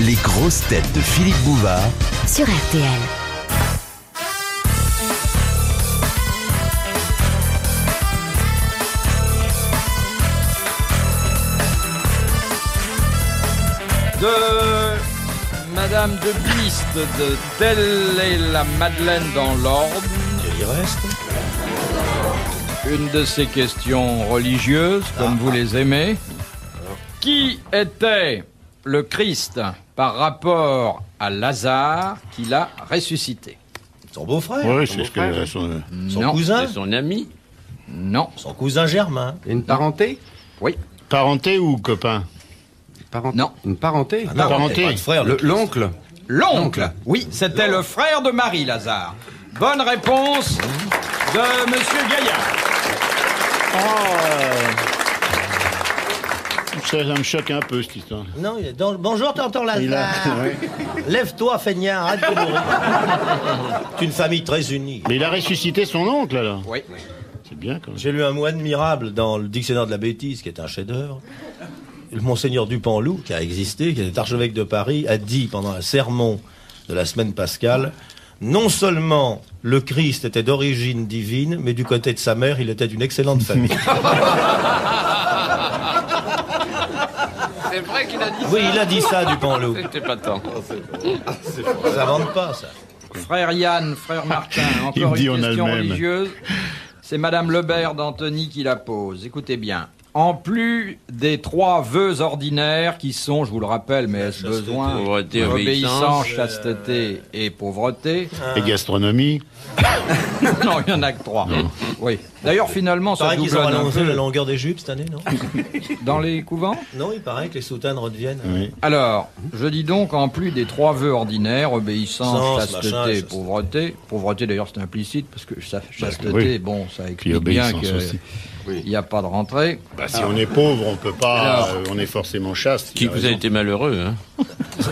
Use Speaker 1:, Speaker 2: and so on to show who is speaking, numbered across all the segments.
Speaker 1: Les grosses têtes de Philippe Bouvard
Speaker 2: sur RTL.
Speaker 3: De Madame de Biste de Telle est la Madeleine dans l'ordre.
Speaker 4: Il reste.
Speaker 3: Une de ces questions religieuses, comme vous les aimez. Qui était le Christ par rapport à Lazare qui l'a ressuscité?
Speaker 4: Son beau-frère.
Speaker 5: Oui, c'est ce que son...
Speaker 3: Non.
Speaker 4: Cousin.
Speaker 6: C'est son ami.
Speaker 3: Non.
Speaker 4: Son cousin germain.
Speaker 7: Une parenté?
Speaker 3: Oui.
Speaker 5: Parenté ou copain?
Speaker 3: Non.
Speaker 7: Une parenté?
Speaker 4: Non,
Speaker 5: parenté.
Speaker 4: pas de frère.
Speaker 7: L'oncle?
Speaker 3: L'oncle. Oui, c'était le frère de Marie, Lazare. Bonne réponse de Monsieur Gaillard.
Speaker 5: Ça me choque un peu, cette histoire.
Speaker 4: Non, il est dans... Bonjour, tonton
Speaker 5: Il a...
Speaker 4: Lazare.
Speaker 5: ouais.
Speaker 4: Lève-toi, feignant, arrête de mourir. C'est une famille très unie.
Speaker 5: Mais il a ressuscité son oncle, alors.
Speaker 3: Oui.
Speaker 5: C'est bien, quand même.
Speaker 4: J'ai lu un mot admirable dans le Dictionnaire de la bêtise, qui est un chef-d'œuvre. Le Monseigneur Dupanloup, qui a existé, qui était archevêque de Paris, a dit pendant un sermon de la semaine pascale, non seulement le Christ était d'origine divine, mais du côté de sa mère, il était d'une excellente famille.
Speaker 6: C'est vrai qu'il a dit
Speaker 4: Oui, il a dit ça, Dupanloup.
Speaker 6: C'était pas tant.
Speaker 4: Ça vante pas, ça.
Speaker 3: Frère Yann, frère Martin,
Speaker 5: Il me
Speaker 3: encore
Speaker 5: dit,
Speaker 3: une
Speaker 5: on a le
Speaker 3: question
Speaker 5: même.
Speaker 3: religieuse. C'est Madame Lebert d'Antony qui la pose. Écoutez bien. En plus des 3 vœux ordinaires qui sont, je vous le rappelle, mais est-ce
Speaker 4: chasteté,
Speaker 3: besoin,
Speaker 6: pauvreté,
Speaker 3: obéissance,
Speaker 6: obéissance,
Speaker 3: chasteté et pauvreté.
Speaker 5: Et gastronomie.
Speaker 3: Non, il n'y en a que 3. Oui. D'ailleurs, finalement, ça
Speaker 4: Il paraît qu'ils ont
Speaker 3: doublonne un
Speaker 4: annoncé
Speaker 3: peu
Speaker 4: la longueur des jupes cette année, non?
Speaker 3: dans les couvents.
Speaker 4: Non, il paraît que les soutanes redeviennent.
Speaker 5: Oui.
Speaker 3: Alors, je dis donc, en plus des 3 vœux ordinaires, obéissance,
Speaker 4: Sens,
Speaker 3: chasteté,
Speaker 4: machin,
Speaker 3: pauvreté. Pauvreté, d'ailleurs, c'est implicite, parce que chasteté,
Speaker 5: oui.
Speaker 3: bon, ça
Speaker 5: Puis
Speaker 3: explique bien
Speaker 5: obéissance aussi.
Speaker 3: qu'il n'y a pas de rentrée.
Speaker 5: Bah, si on est pauvre, on peut pas...
Speaker 3: Alors.
Speaker 5: on est forcément chaste.
Speaker 6: Qui
Speaker 5: il a
Speaker 6: vous a
Speaker 5: raison.
Speaker 6: été malheureux, hein?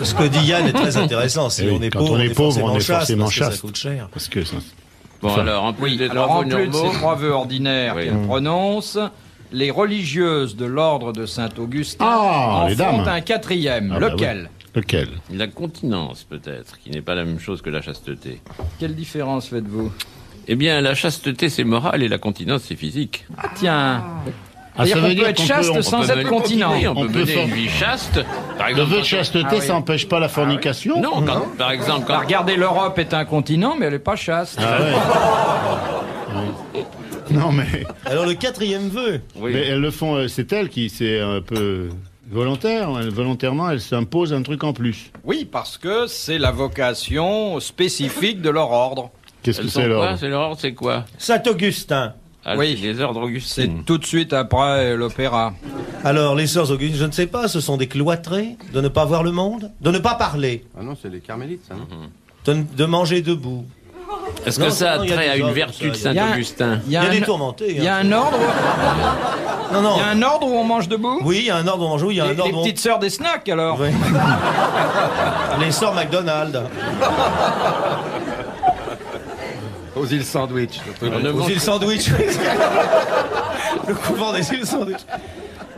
Speaker 4: Ce que dit Yann est très intéressant. Si
Speaker 5: Oui,
Speaker 4: on est
Speaker 5: quand
Speaker 4: pauvre,
Speaker 5: on est pauvre, on est forcément
Speaker 4: parce que ça
Speaker 5: chaste.
Speaker 4: coûte cher.
Speaker 5: Parce que ça...
Speaker 6: Bon,
Speaker 5: Enfin,
Speaker 6: alors, en plus des
Speaker 3: Alors,
Speaker 6: travaux
Speaker 3: en plus de
Speaker 6: normaux...
Speaker 3: ces 3 vœux ordinaires
Speaker 6: Oui.
Speaker 3: qu'elle prononce, les religieuses de l'ordre de Saint-Augustin
Speaker 5: Ah,
Speaker 3: en
Speaker 5: les
Speaker 3: font
Speaker 5: dames.
Speaker 3: un 4e.
Speaker 5: Ah, bah
Speaker 3: Lequel?
Speaker 5: oui. Lequel?
Speaker 6: La continence, peut-être, qui n'est pas la même chose que la chasteté.
Speaker 3: Quelle différence faites-vous?
Speaker 6: Eh bien, la chasteté, c'est moral, et la continence, c'est physique.
Speaker 3: Ah, tiens.
Speaker 5: Ah,
Speaker 3: C'est-à-dire
Speaker 5: ça
Speaker 3: qu'on
Speaker 5: veut
Speaker 3: peut
Speaker 5: dire
Speaker 3: être
Speaker 5: qu'on
Speaker 3: chaste
Speaker 5: peut- on
Speaker 3: sans
Speaker 6: peut
Speaker 3: être
Speaker 6: mener-
Speaker 3: continent.
Speaker 6: Oui, on
Speaker 5: On
Speaker 6: peut
Speaker 5: peut
Speaker 6: mener
Speaker 5: faire-
Speaker 6: une vie chaste. Par
Speaker 5: Le
Speaker 6: exemple,
Speaker 5: vœu de
Speaker 6: quand-
Speaker 5: chasteté,
Speaker 3: Ah oui.
Speaker 5: ça n'empêche pas la fornication?
Speaker 6: Non, par exemple,
Speaker 3: Bah,
Speaker 6: quand...
Speaker 3: regardez, l'Europe est un continent, mais elle n'est pas chaste.
Speaker 5: Ah ouais. Oui. Non, mais...
Speaker 4: Alors le 4e vœu.
Speaker 6: Oui.
Speaker 5: Mais elles le font... c'est elle qui, c'est un peu... volontaire. Volontairement, elle s'impose un truc en plus.
Speaker 3: Oui, parce que c'est la vocation spécifique de leur ordre.
Speaker 5: Qu'est-ce que
Speaker 6: Elles sont
Speaker 5: c'est,
Speaker 6: quoi?
Speaker 5: alors?
Speaker 6: C'est l'ordre, c'est quoi?
Speaker 4: Saint-Augustin.
Speaker 6: Ah,
Speaker 3: Oui.
Speaker 6: c'est les ordres
Speaker 3: C'est
Speaker 6: augustines.
Speaker 3: tout de suite après l'opéra.
Speaker 4: Alors les sœurs Augustines, je ne sais pas, ce sont des cloîtrés de ne pas voir le monde, de ne pas parler,
Speaker 7: Ah non, c'est les carmélites, ça, non?
Speaker 4: de manger debout.
Speaker 6: Est-ce
Speaker 4: Non,
Speaker 6: que ça a
Speaker 4: non, il y a
Speaker 6: trait
Speaker 4: des
Speaker 6: à une
Speaker 4: ordres,
Speaker 6: vertu de
Speaker 4: ça,
Speaker 3: Il y a un-
Speaker 6: Saint-Augustin?
Speaker 3: Il
Speaker 4: Il y a des tourmentés.
Speaker 3: il y a un ordre.
Speaker 4: Non, non.
Speaker 3: Il y a un ordre où on mange debout.
Speaker 4: Oui, il y a un ordre où on mange, oui, il y a
Speaker 3: Les,
Speaker 4: un ordre
Speaker 3: les
Speaker 4: où on-
Speaker 3: petites sœurs des snacks alors.
Speaker 4: Oui. Les sœurs McDonald.
Speaker 7: Aux îles Sandwich.
Speaker 6: On ne
Speaker 4: Aux
Speaker 6: mange-
Speaker 4: îles sandwich. Le couvent des îles sandwich.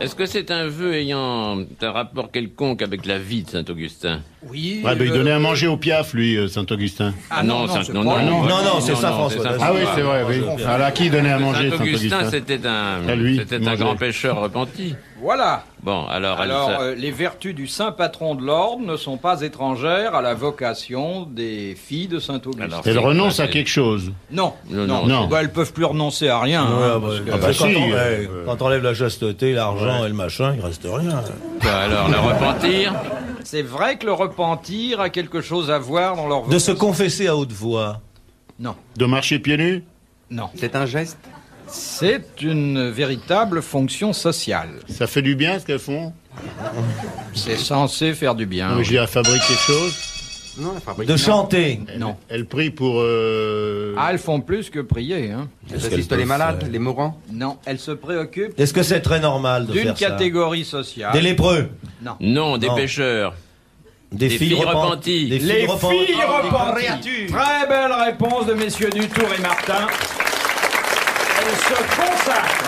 Speaker 6: Est-ce que c'est un vœu ayant un rapport quelconque avec la vie de Saint-Augustin?
Speaker 3: Oui.
Speaker 5: Ouais, ben, il donnait à manger au piaf, lui, Saint-Augustin.
Speaker 3: Ah non, non,
Speaker 6: Saint-
Speaker 3: c'est
Speaker 6: non,
Speaker 3: pas-
Speaker 6: non,
Speaker 4: Non, c'est Saint-François.
Speaker 5: Ah oui, c'est vrai, oui. Alors, à qui donnait à manger,
Speaker 6: Saint-Augustin,
Speaker 5: Saint-Augustin?
Speaker 6: c'était
Speaker 5: À lui,
Speaker 6: c'était
Speaker 5: il
Speaker 6: un
Speaker 5: mangeait.
Speaker 6: grand pécheur repenti.
Speaker 3: Voilà.
Speaker 6: Bon, alors,
Speaker 3: Alors, les vertus du saint patron de l'ordre ne sont pas étrangères à la vocation des filles de Saint-Augustin.
Speaker 6: Alors,
Speaker 5: Elle
Speaker 6: c'est-
Speaker 5: renonce à
Speaker 6: c'est-
Speaker 5: quelque chose.
Speaker 3: Non,
Speaker 6: Non,
Speaker 3: non,
Speaker 5: non.
Speaker 3: bah, elles peuvent plus renoncer à rien.
Speaker 4: Ouais,
Speaker 3: hein,
Speaker 4: bah,
Speaker 3: parce que-
Speaker 5: ah bah
Speaker 4: quand,
Speaker 5: si,
Speaker 4: quand on enlève la chasteté, l'argent et le machin, il reste rien.
Speaker 6: quoi, alors, le repentir?
Speaker 3: C'est vrai que le repentir a quelque chose à voir dans leur
Speaker 4: De se
Speaker 3: vocation.
Speaker 4: confesser à haute voix.
Speaker 3: Non,
Speaker 5: De marcher pieds nus?
Speaker 3: non.
Speaker 7: C'est un geste?
Speaker 3: C'est une véritable fonction sociale.
Speaker 5: Ça fait du bien, ce qu'elles font?
Speaker 3: C'est censé faire du bien.
Speaker 5: Je dis, elle fabrique quelque chose?
Speaker 7: Non, la fabrique.
Speaker 4: De chanter.
Speaker 3: Non.
Speaker 5: Elle prie pour...
Speaker 3: Ah, elles font plus que prier. Hein.
Speaker 7: Elles assistent les malades, les mourants.
Speaker 3: Non, elles se préoccupent
Speaker 4: Est-ce que c'est très normal de
Speaker 3: d'une
Speaker 4: faire ça?
Speaker 3: catégorie sociale.
Speaker 4: Des lépreux.
Speaker 3: Non.
Speaker 6: Non, des
Speaker 4: Non.
Speaker 6: pécheurs.
Speaker 4: Des
Speaker 6: filles repenties.
Speaker 4: Des
Speaker 3: Les filles repenties.
Speaker 4: créatures.
Speaker 3: Très belle réponse de messieurs Dutour et Martin. Elles se consacrent.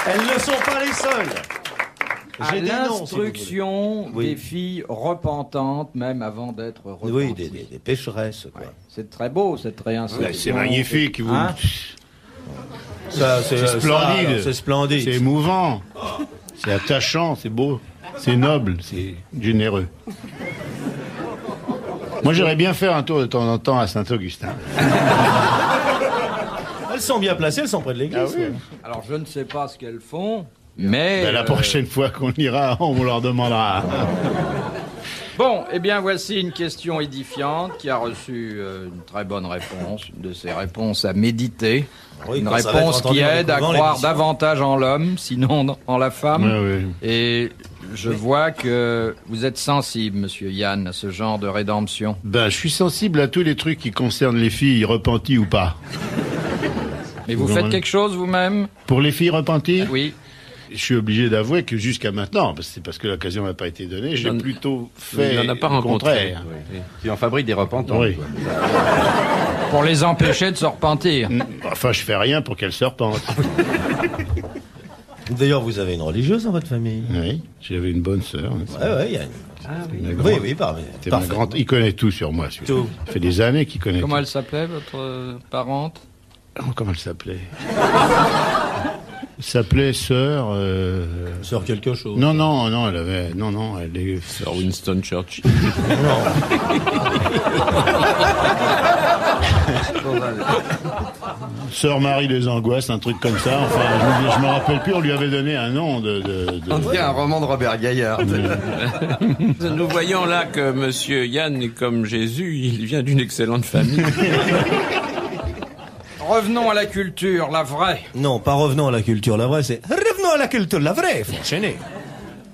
Speaker 4: Elles ne sont pas les seules.
Speaker 3: À
Speaker 4: J'ai des noms, si vous
Speaker 3: l'instruction
Speaker 4: Oui.
Speaker 3: des filles repentantes, même avant d'être repenties.
Speaker 4: Oui, des pécheresses, quoi.
Speaker 3: C'est très beau, cette réinsertion.
Speaker 5: C'est magnifique. Vous...
Speaker 3: Hein
Speaker 4: Ça,
Speaker 5: C'est splendide.
Speaker 4: C'est splendide.
Speaker 5: C'est émouvant. C'est attachant, c'est beau. C'est noble, c'est généreux. Moi, j'aimerais bien faire un tour de temps en temps à Saint-Augustin.
Speaker 4: Elles sont bien placées, elles sont près de l'église.
Speaker 5: Ah oui.
Speaker 4: ouais.
Speaker 3: Alors, je ne sais pas ce qu'elles font, mais...
Speaker 5: Ben, la prochaine fois qu'on ira, on leur demandera.
Speaker 3: Bon, eh bien, voici une question édifiante qui a reçu une très bonne réponse, une de ces réponses à méditer.
Speaker 4: Oui,
Speaker 3: Une
Speaker 4: quand ça va être
Speaker 3: réponse
Speaker 4: entendu
Speaker 3: qui
Speaker 4: dans les
Speaker 3: aide à
Speaker 4: couvents,
Speaker 3: croire
Speaker 4: l'émission.
Speaker 3: davantage en l'homme, sinon en la femme.
Speaker 5: Ouais, ouais.
Speaker 3: Et je vois que vous êtes sensible, monsieur Yann, à ce genre de rédemption.
Speaker 5: Ben, je suis sensible à tous les trucs qui concernent les filles repenties ou pas.
Speaker 3: Mais vous
Speaker 5: Vous
Speaker 3: faites
Speaker 5: en-
Speaker 3: quelque chose vous-même?
Speaker 5: Pour les filles repenties,
Speaker 3: Oui.
Speaker 5: je suis obligé d'avouer que jusqu'à maintenant, c'est parce que l'occasion n'a pas été donnée, j'ai
Speaker 6: Il en-
Speaker 5: plutôt fait
Speaker 6: Il n'en a pas
Speaker 5: le
Speaker 6: rencontré.
Speaker 5: contraire.
Speaker 7: Tu en fabriques des repentants.
Speaker 5: Oui.
Speaker 7: quoi.
Speaker 3: Pour les empêcher de se repentir.
Speaker 5: Enfin, je fais rien pour qu'elles se repentent.
Speaker 4: D'ailleurs, vous avez une religieuse dans votre famille.
Speaker 5: Oui, j'avais une bonne sœur. Hein,
Speaker 4: Ouais, il y a une...
Speaker 5: Ma
Speaker 4: Oui,
Speaker 5: grande-
Speaker 4: oui, parfait.
Speaker 5: c'était ma grande- Il connaît tout sur moi, celui-là.
Speaker 4: Tout.
Speaker 5: Ça fait des années qu'il connaît
Speaker 3: Comment
Speaker 5: tout.
Speaker 3: elle s'appelait, votre parente?
Speaker 5: Oh, comment elle s'appelait Elle s'appelait sœur...
Speaker 4: Sœur quelque chose.
Speaker 5: Non, non, non, elle avait... Non, non, elle est...
Speaker 6: Sir Winston Churchill.
Speaker 5: Sœur Marie des Angoisses, un truc comme ça. Enfin, je me rappelle plus, on lui avait donné un nom de...
Speaker 7: Il y a un roman de Robert Gaillard.
Speaker 6: Nous voyons là que monsieur Yann est comme Jésus, il vient d'une excellente famille.
Speaker 3: Revenons à la culture, la vraie.
Speaker 4: Non, pas revenons à la culture, la vraie, c'est revenons à la culture, la vraie, faut enchaîner.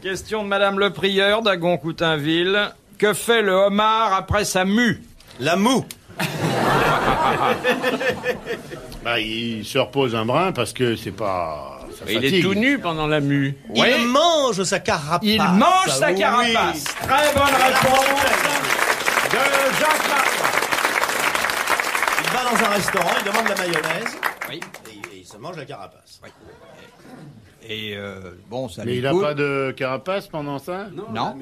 Speaker 3: Question de Madame le Prieur d'Agon-Coutainville. Que fait le homard après sa mue?
Speaker 4: La moue.
Speaker 5: Bah, il se repose un brin parce que c'est pas... ça
Speaker 6: Il
Speaker 5: fatigue.
Speaker 6: est tout nu pendant la mue.
Speaker 3: Oui.
Speaker 4: Il mange sa carapace.
Speaker 3: Il mange sa
Speaker 4: Oui.
Speaker 3: carapace. Très bonne réponse de Jacques Martin.
Speaker 4: Il va dans un restaurant, il demande la mayonnaise.
Speaker 3: Oui.
Speaker 4: Et il se mange la carapace.
Speaker 3: Et bon, ça
Speaker 5: Mais
Speaker 3: lui
Speaker 5: il a
Speaker 3: coûte-
Speaker 5: pas de carapace pendant ça?
Speaker 3: Non.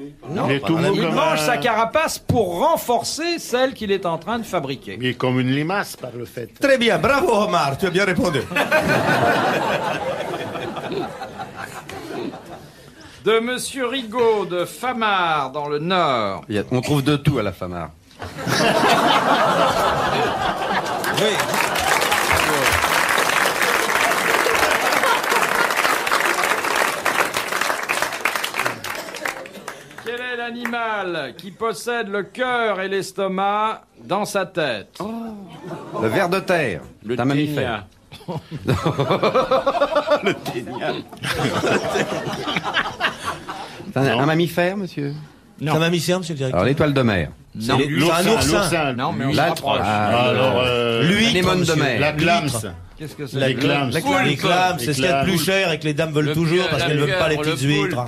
Speaker 5: Il est tout mou
Speaker 3: Il
Speaker 5: comme
Speaker 3: mange
Speaker 5: un-
Speaker 3: sa carapace pour renforcer celle qu'il est en train de fabriquer.
Speaker 5: Il est comme une limace par le fait.
Speaker 4: Très bien, bravo Omar, tu as bien répondu.
Speaker 3: De Monsieur Rigaud de Famard dans le Nord.
Speaker 7: On trouve de tout à la Famard.
Speaker 4: Oui.
Speaker 3: Quel est l'animal qui possède le cœur et l'estomac dans sa tête?
Speaker 7: Le ver de terre.
Speaker 6: Le
Speaker 7: C'est un mammifère. C'est un mammifère, monsieur?
Speaker 4: C'est un mammifère, monsieur le directeur.
Speaker 7: Alors, l'étoile de mer.
Speaker 3: Non.
Speaker 4: C'est un oursin.
Speaker 3: Non, mais on
Speaker 7: La
Speaker 3: se rapproche.
Speaker 5: Alors,
Speaker 7: L'anémone de
Speaker 4: monsieur.
Speaker 7: mer.
Speaker 5: la clams.
Speaker 3: Qu'est-ce que c'est?
Speaker 5: Les clams.
Speaker 4: Les clames, c'est ce qu'il y a de plus cher et que les dames veulent toujours parce qu'elles ne veulent pas les petites huîtres.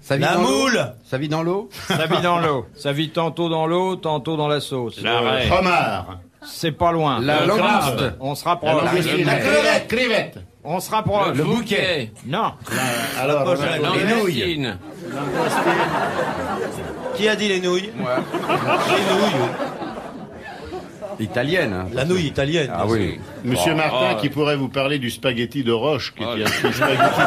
Speaker 7: Ça vit
Speaker 4: La
Speaker 7: dans l'eau.
Speaker 4: moule.
Speaker 7: Ça vit dans l'eau.
Speaker 3: Ça vit dans l'eau. Ça vit tantôt dans l'eau, tantôt dans la sauce.
Speaker 6: L'arrêt.
Speaker 5: Homard.
Speaker 3: C'est pas loin.
Speaker 7: La
Speaker 5: Le
Speaker 7: langoustine.
Speaker 5: crabe.
Speaker 3: On se
Speaker 5: La
Speaker 3: rapproche.
Speaker 5: langoustine.
Speaker 7: La crevette.
Speaker 5: Crevette.
Speaker 3: On se rapproche.
Speaker 6: Le bouquet.
Speaker 3: Non.
Speaker 5: Alors,
Speaker 4: poche
Speaker 5: on a-
Speaker 4: à
Speaker 6: Non,
Speaker 4: Les
Speaker 6: la
Speaker 4: nouilles.
Speaker 6: racine.
Speaker 4: Qui a dit les nouilles?
Speaker 7: Moi.
Speaker 4: Les nouilles.
Speaker 7: Italienne. Hein.
Speaker 4: La nouille italienne.
Speaker 7: Ah oui.
Speaker 5: Monsieur Martin qui pourrait vous parler du spaghetti de Roche, qui est un petit spaghetti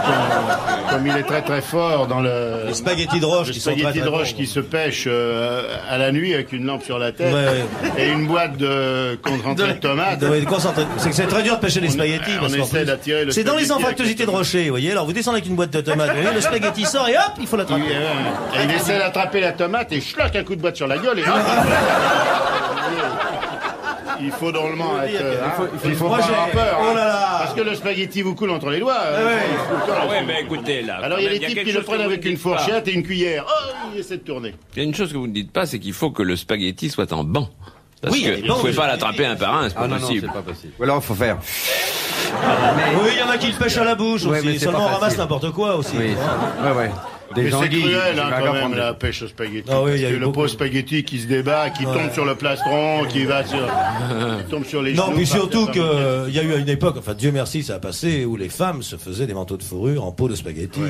Speaker 5: comme il est très très fort dans le...
Speaker 4: Les spaghettis de roche
Speaker 5: Le
Speaker 4: qui sont très
Speaker 5: spaghetti
Speaker 4: très
Speaker 5: de Roche
Speaker 4: bons.
Speaker 5: qui se pêche à la nuit avec une lampe sur la tête
Speaker 4: Ouais.
Speaker 5: et une boîte de concentré de tomates.
Speaker 4: Ouais, concentré. C'est que c'est très dur de pêcher les spaghettis.
Speaker 5: on
Speaker 4: parce qu'en
Speaker 5: essaie
Speaker 4: plus,
Speaker 5: d'attirer le
Speaker 4: c'est dans les
Speaker 5: spaghetti
Speaker 4: anfractuosités de
Speaker 5: avec
Speaker 4: rocher, vous voyez. Alors vous descendez avec une boîte de tomates, vous voyez, le spaghetti sort et hop, il faut l'attraper.
Speaker 5: Et il essaie d'attraper la tomate et schlac un coup de boîte sur la gueule et il faut drôlement être... il faut
Speaker 4: Moi,
Speaker 5: pas
Speaker 4: j'ai-
Speaker 5: avoir peur.
Speaker 4: Oh là là.
Speaker 5: Parce que le spaghetti vous coule entre les doigts.
Speaker 6: Oui, mais écoutez, là.
Speaker 5: Alors il y a des
Speaker 6: quand même,
Speaker 5: types
Speaker 6: quelque
Speaker 5: qui le
Speaker 6: chose
Speaker 5: prennent
Speaker 6: que vous
Speaker 5: avec
Speaker 6: ne
Speaker 5: une
Speaker 6: dites pas.
Speaker 5: fourchette et une cuillère. Oh, il essaie de tourner.
Speaker 6: Il y a une chose que vous ne dites pas, c'est qu'il faut que le spaghetti soit en banc. Parce
Speaker 4: Oui,
Speaker 6: que
Speaker 4: mais
Speaker 6: vous
Speaker 4: bon,
Speaker 6: ne pouvez
Speaker 4: je-
Speaker 6: pas l'attraper un par un, c'est pas
Speaker 7: Ah non, non,
Speaker 6: possible.
Speaker 7: c'est pas possible. Ou alors, il faut faire.
Speaker 4: Oui, il y en a qui le pêchent à la bouche
Speaker 7: Ouais,
Speaker 4: aussi.
Speaker 7: mais c'est
Speaker 4: Seulement
Speaker 7: pas
Speaker 4: on ramasse
Speaker 7: facile.
Speaker 4: n'importe quoi aussi.
Speaker 7: Oui. Ouais, ouais. Des
Speaker 5: Mais c'est
Speaker 7: anguilles.
Speaker 5: cruel,
Speaker 7: J'ai
Speaker 5: hein,
Speaker 7: pas
Speaker 5: quand
Speaker 7: qu'à
Speaker 5: même,
Speaker 7: prendre
Speaker 5: la pêche au spaghetti.
Speaker 4: Ah oui,
Speaker 5: Parce
Speaker 4: il y a
Speaker 5: que
Speaker 4: eu
Speaker 5: le
Speaker 4: beaucoup
Speaker 5: pauvre
Speaker 4: de-
Speaker 5: spaghetti qui se débat, qui tombe sur le plastron, qui va sur... qui tombe sur les
Speaker 4: Non,
Speaker 5: genoux.
Speaker 4: puis
Speaker 5: par
Speaker 4: surtout
Speaker 5: terre, par
Speaker 4: qu'il y a eu à une époque, enfin Dieu merci, ça a passé, où les femmes se faisaient des manteaux de fourrure en peau de spaghetti.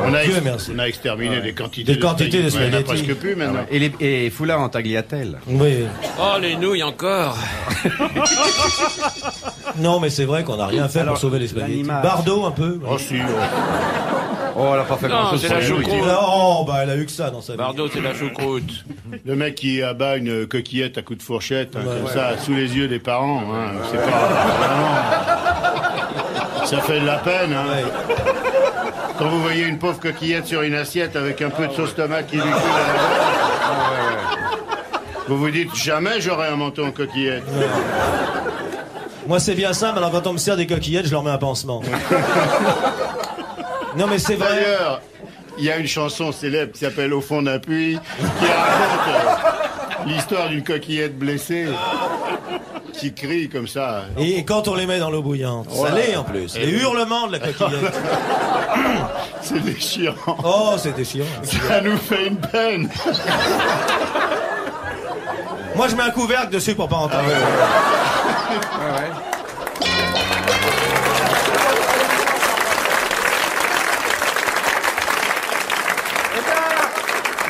Speaker 5: On a,
Speaker 4: Dieu merci.
Speaker 5: on a exterminé des quantités
Speaker 4: Des quantités de
Speaker 5: Il n'y en a
Speaker 4: spaghetti.
Speaker 5: presque plus maintenant.
Speaker 7: Et foulard en tagliatelle.
Speaker 4: Oui.
Speaker 6: Oh, les nouilles encore.
Speaker 4: Non, mais c'est vrai qu'on n'a rien fait
Speaker 7: Alors,
Speaker 4: pour sauver les spaghettis.
Speaker 7: l'animal.
Speaker 4: Bardot, un peu.
Speaker 5: Oh si,
Speaker 7: Oh, elle a pas fait
Speaker 6: Non,
Speaker 7: grand-chose
Speaker 6: c'est
Speaker 7: pour
Speaker 6: la
Speaker 7: les nouilles.
Speaker 6: choucroute.
Speaker 4: Oh, bah elle a eu que ça dans sa vie.
Speaker 6: Bardot, c'est la choucroute.
Speaker 5: le mec qui abat une coquillette à coups de fourchette, hein, comme ça, sous les yeux des parents, hein, c'est pas vraiment... Ça fait de la peine, hein. Quand vous voyez une pauvre coquillette sur une assiette avec un peu de sauce tomate qui lui coule à la bouche, vous vous dites, jamais j'aurai un menton en coquillette.
Speaker 4: Moi, c'est bien ça, mais alors quand on me sert des coquillettes, je leur mets un pansement. Non, mais c'est vrai.
Speaker 5: D'ailleurs, il y a une chanson célèbre qui s'appelle Au fond d'un puits, qui raconte l'histoire d'une coquillette blessée qui crie comme ça.
Speaker 4: Et quand on les met dans l'eau bouillante, salée en plus, les hurlements de la coquillette.
Speaker 5: C'est déchirant.
Speaker 4: Oh, c'est déchirant.
Speaker 5: Ça nous fait une peine.
Speaker 4: Moi, je mets un couvercle dessus pour pas entendre.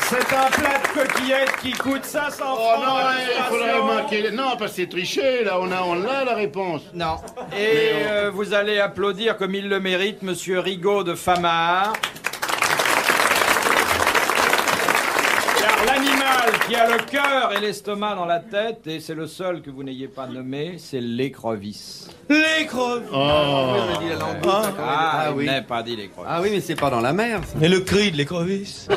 Speaker 3: C'est un plat de coquillettes qui coûte 500
Speaker 5: Oh
Speaker 3: francs.
Speaker 5: non,
Speaker 3: à la
Speaker 5: il faudrait
Speaker 3: station.
Speaker 5: manquer. Non, parce que c'est triché, là, on a la réponse.
Speaker 3: Non. Et vous allez applaudir comme il le mérite, Monsieur Rigaud de Famard. Car l'animal qui a le cœur et l'estomac dans la tête, et c'est le seul que vous n'ayez pas nommé, c'est l'écrevisse.
Speaker 4: L'écrevisse.
Speaker 5: Oh.
Speaker 3: Ah,
Speaker 7: oui.
Speaker 3: il n'a pas dit l'écrevisse.
Speaker 7: Ah oui, mais c'est pas dans la mer, ça.
Speaker 4: Et le cri de l'écrevisse.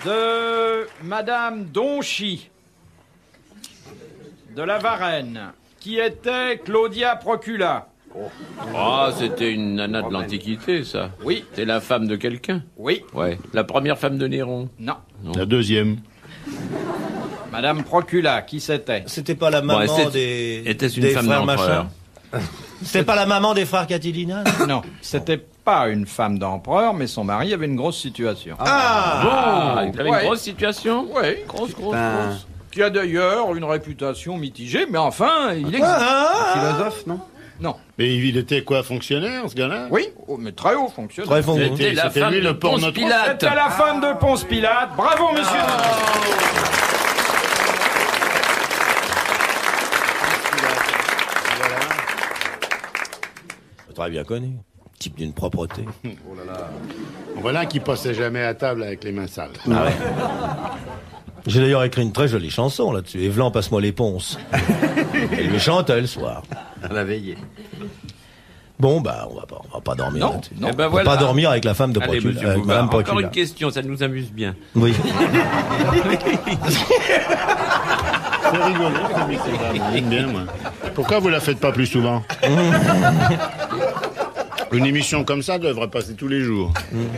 Speaker 3: De Madame Donchy, de la Varenne, qui était Claudia Procula.
Speaker 6: Ah, c'était une nana de l'Antiquité, ça.
Speaker 3: Oui,
Speaker 6: C'est la femme de quelqu'un.
Speaker 3: oui,
Speaker 6: Ouais. La première femme de Néron.
Speaker 3: non.
Speaker 5: La deuxième.
Speaker 3: Madame Procula, qui c'était?
Speaker 4: C'était pas la maman
Speaker 6: était-ce une
Speaker 4: des
Speaker 6: femme
Speaker 4: frères
Speaker 6: d'empereur?
Speaker 4: machin. C'était pas la maman des frères Catilina.
Speaker 3: Non, c'était pas une femme d'empereur, mais son mari avait une grosse situation.
Speaker 6: Ah, il avait
Speaker 3: Ouais.
Speaker 6: une grosse situation.
Speaker 3: Oui,
Speaker 6: Grosse.
Speaker 7: Ben,
Speaker 3: qui a d'ailleurs une réputation mitigée, mais enfin, il existe.
Speaker 7: philosophe, non?
Speaker 3: Non.
Speaker 5: Mais il était quoi, fonctionnaire, ce gars-là?
Speaker 3: Oui, oh, mais très haut fonctionnaire.
Speaker 4: Très fond.
Speaker 6: C'était la
Speaker 5: C'était
Speaker 6: femme
Speaker 5: lui,
Speaker 6: de
Speaker 5: le
Speaker 6: Ponce
Speaker 5: porno-
Speaker 6: Pilate.
Speaker 3: C'était la femme de Ponce Pilate. Bravo, monsieur.
Speaker 4: Très bien connu. Type d'une propreté.
Speaker 5: Voilà qui passait jamais à table avec les mains sales.
Speaker 4: J'ai d'ailleurs écrit une très jolie chanson là-dessus. Evlan, passe-moi les ponces. Et lui chantait le soir.
Speaker 7: À la veillée.
Speaker 4: Bon, bah, on va pas dormir
Speaker 3: Non,
Speaker 4: là-dessus.
Speaker 3: non.
Speaker 6: Eh ben
Speaker 4: On va
Speaker 6: voilà.
Speaker 4: pas dormir avec la femme de
Speaker 6: Allez,
Speaker 4: Procula.
Speaker 6: monsieur
Speaker 4: Avec
Speaker 6: Bouvard,
Speaker 4: Madame
Speaker 6: encore
Speaker 4: Procula.
Speaker 6: une question, ça nous amuse bien.
Speaker 4: Oui.
Speaker 5: C'est rigolo, j'aime bien, moi. Pourquoi vous la faites pas plus souvent? Une émission comme ça devrait passer tous les jours.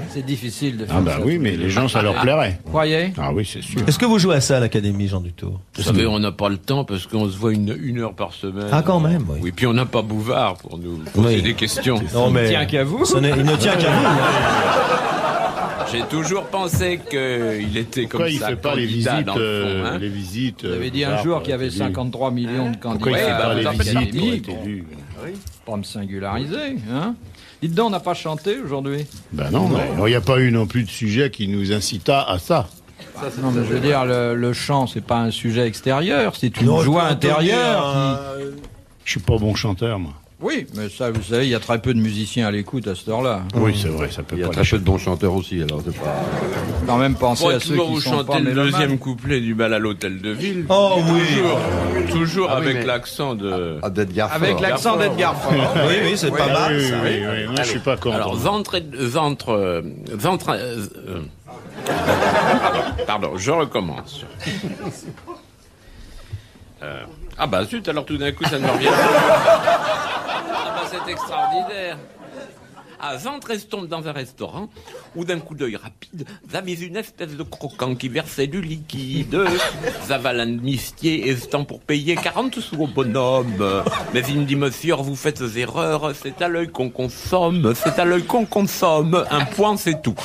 Speaker 3: C'est difficile de faire
Speaker 5: Ah bah
Speaker 3: ça.
Speaker 5: oui, mais les gens, ça leur plairait.
Speaker 3: Vous croyez?
Speaker 5: Ah oui, c'est sûr.
Speaker 4: Est-ce que vous jouez à ça à l'Académie, Jean Dutour?
Speaker 6: Vous savez, on n'a pas le temps parce qu'on se voit une heure par semaine.
Speaker 4: Ah, quand même, oui.
Speaker 6: Oui, puis on n'a pas Bouvard pour nous poser
Speaker 4: Oui.
Speaker 6: des questions.
Speaker 4: Non, mais.
Speaker 3: tient qu'à vous.
Speaker 4: Il ne tient qu'à vous.
Speaker 6: J'ai toujours pensé qu'il était comme
Speaker 5: Pourquoi il
Speaker 6: ça,
Speaker 5: fait pas les
Speaker 6: candidat
Speaker 5: visites,
Speaker 6: dans le fond, hein.
Speaker 5: les visites
Speaker 3: Vous avez dit un
Speaker 5: Bouvard,
Speaker 3: jour
Speaker 5: pour
Speaker 3: qu'il y avait
Speaker 5: être élu?
Speaker 3: 53 millions de
Speaker 5: Pourquoi il
Speaker 3: candidats.
Speaker 5: fait pas
Speaker 6: vous
Speaker 5: les
Speaker 6: en faites
Speaker 5: visites pour
Speaker 3: Académie,
Speaker 5: être élu?
Speaker 3: Pour me singulariser, hein? Dites donc, on n'a pas chanté aujourd'hui?
Speaker 5: Ben non, mais il n'y a pas eu non plus de sujet qui nous incita à ça.
Speaker 3: Non, mais je veux dire, le chant, c'est pas un sujet extérieur, c'est une
Speaker 4: Non,
Speaker 3: joie
Speaker 4: je peux entonner
Speaker 3: intérieure.
Speaker 5: Je suis pas bon chanteur, moi.
Speaker 3: Oui, mais ça, vous savez, il y a très peu de musiciens à l'écoute à cette heure-là.
Speaker 5: Oui, c'est vrai, ça peut
Speaker 7: Il y a
Speaker 5: pas.
Speaker 7: très peu de bons chanteurs aussi, alors c'est pas...
Speaker 3: Quand même penser
Speaker 6: Faudrait
Speaker 3: à ceux
Speaker 6: toujours
Speaker 3: qui
Speaker 6: vous
Speaker 3: sont pas
Speaker 6: chanter le
Speaker 3: mélomanes.
Speaker 6: deuxième couplet du bal à l'hôtel de ville.
Speaker 4: Oh oui.
Speaker 6: Toujours
Speaker 7: Ah oui,
Speaker 6: avec
Speaker 7: mais-
Speaker 6: l'accent de...
Speaker 7: Ah, d'Edgar
Speaker 3: Avec
Speaker 7: Faure.
Speaker 3: l'accent d'Edgar Faure.
Speaker 4: Oui, oui, c'est pas mal,
Speaker 5: Oui,
Speaker 4: ça.
Speaker 5: oui, oui, moi, je suis pas content.
Speaker 6: Alors, pardon, je recommence. Ah bah zut, alors tout d'un coup ça ne me revient pas. Ah bah c'est extraordinaire. À Ventresse-tombe dans un restaurant où d'un coup d'œil rapide, vous avez une espèce de croquant qui versait du liquide. Vous avalez un mistier hésitant pour payer 40 sous au bonhomme. Mais il me dit, monsieur, vous faites erreur, c'est à l'œil qu'on consomme, c'est à l'œil qu'on consomme. Un point, c'est tout.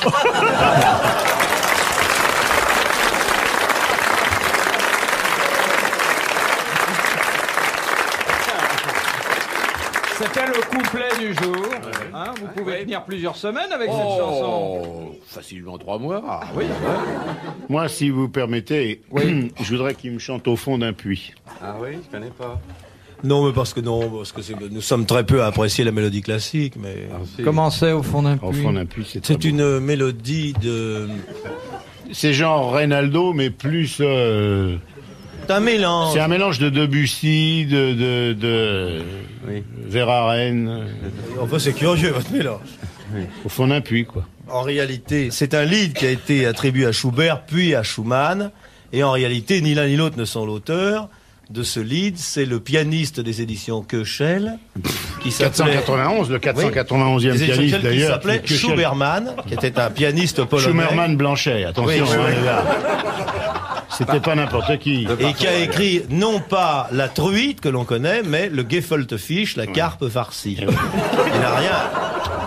Speaker 3: C'était le couplet du jour. Hein, vous pouvez tenir plusieurs semaines avec cette chanson.
Speaker 6: Facilement 3 mois.
Speaker 3: Ah oui.
Speaker 5: Moi, si vous permettez, je voudrais qu'il me chante au fond d'un puits.
Speaker 7: Ah oui, je connais pas.
Speaker 4: Non, mais parce que nous sommes très peu à apprécier la mélodie classique, mais
Speaker 7: Ah, si.
Speaker 3: Comment c'est au fond d'un
Speaker 5: Au
Speaker 3: puits?
Speaker 5: fond d'un puits, c'est très
Speaker 4: c'est
Speaker 5: beau.
Speaker 4: une mélodie de...
Speaker 5: C'est genre Reynaldo, mais plus...
Speaker 4: C'est un mélange.
Speaker 5: C'est un mélange de Debussy, de
Speaker 7: Oui.
Speaker 5: Verhaeren,
Speaker 4: Enfin, c'est curieux, votre mélange.
Speaker 5: au fond d'un puits, quoi.
Speaker 4: En réalité, c'est un lied qui a été attribué à Schubert, puis à Schumann. Et en réalité, ni l'un ni l'autre ne sont l'auteur de ce lied. C'est le pianiste des éditions Köchel, qui s'appelait...
Speaker 5: 491, le 491e
Speaker 4: des éditions
Speaker 5: pianiste
Speaker 4: Köchel, qui
Speaker 5: d'ailleurs.
Speaker 4: s'appelait
Speaker 5: Köchel.
Speaker 4: Schubermann, qui était un pianiste polonais.
Speaker 5: Schumermann Blanchet, attention,
Speaker 4: Oui,
Speaker 5: hein,
Speaker 4: oui.
Speaker 5: les gars. C'était pas n'importe qui.
Speaker 4: Et qui a écrit non pas la truite que l'on connaît, mais le Gefilte Fisch, la carpe farcie. Il n'a rien.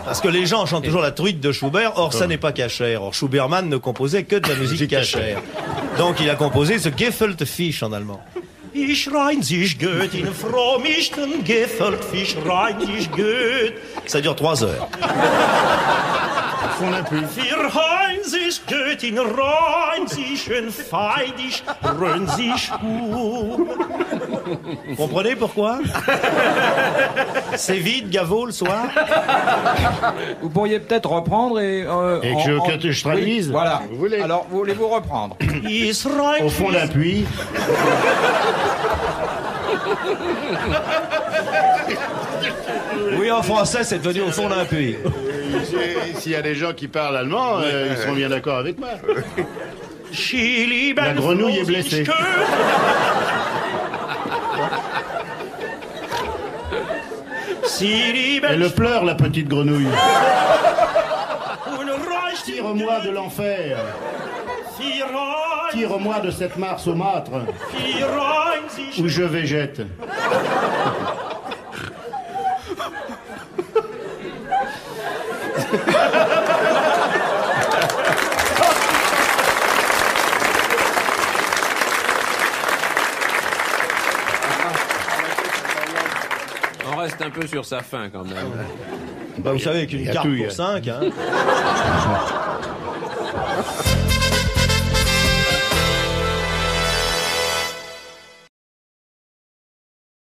Speaker 4: Parce que les gens chantent toujours la truite de Schubert, or ça n'est pas cachère. Or Schubermann ne composait que de la musique cachère. Donc il a composé ce Gefilte Fisch en allemand. Ich rein sich gut in frommichten Gefilte Fisch rein sich gut. Ça dure 3 heures.
Speaker 5: Au fond d'un puits.
Speaker 4: Wir rein sich gut in rein sich schön feidig rein sich gut. Vous comprenez pourquoi? C'est vide, Gaveau, le soir.
Speaker 3: Vous pourriez peut-être reprendre et...
Speaker 5: Et que je traduise.
Speaker 3: Oui, voilà.
Speaker 5: Vous voulez
Speaker 3: Alors, voulez-vous reprendre?
Speaker 5: Au fond d'un puits.
Speaker 4: Oui, en français, c'est devenu au fond d'un puits.
Speaker 5: S'il y a des gens qui parlent allemand, ils seront bien d'accord avec moi.
Speaker 4: La
Speaker 5: La grenouille est blessée. Elle pleure, la petite grenouille. Tire-moi de l'enfer. Tire-moi de cette Mars saumâtre où je végète.
Speaker 6: On reste un peu sur sa fin quand même.
Speaker 4: Bah, vous savez, avec une
Speaker 5: Il y a
Speaker 4: carte
Speaker 5: tout, il y
Speaker 4: pour
Speaker 5: a-
Speaker 4: 5, hein.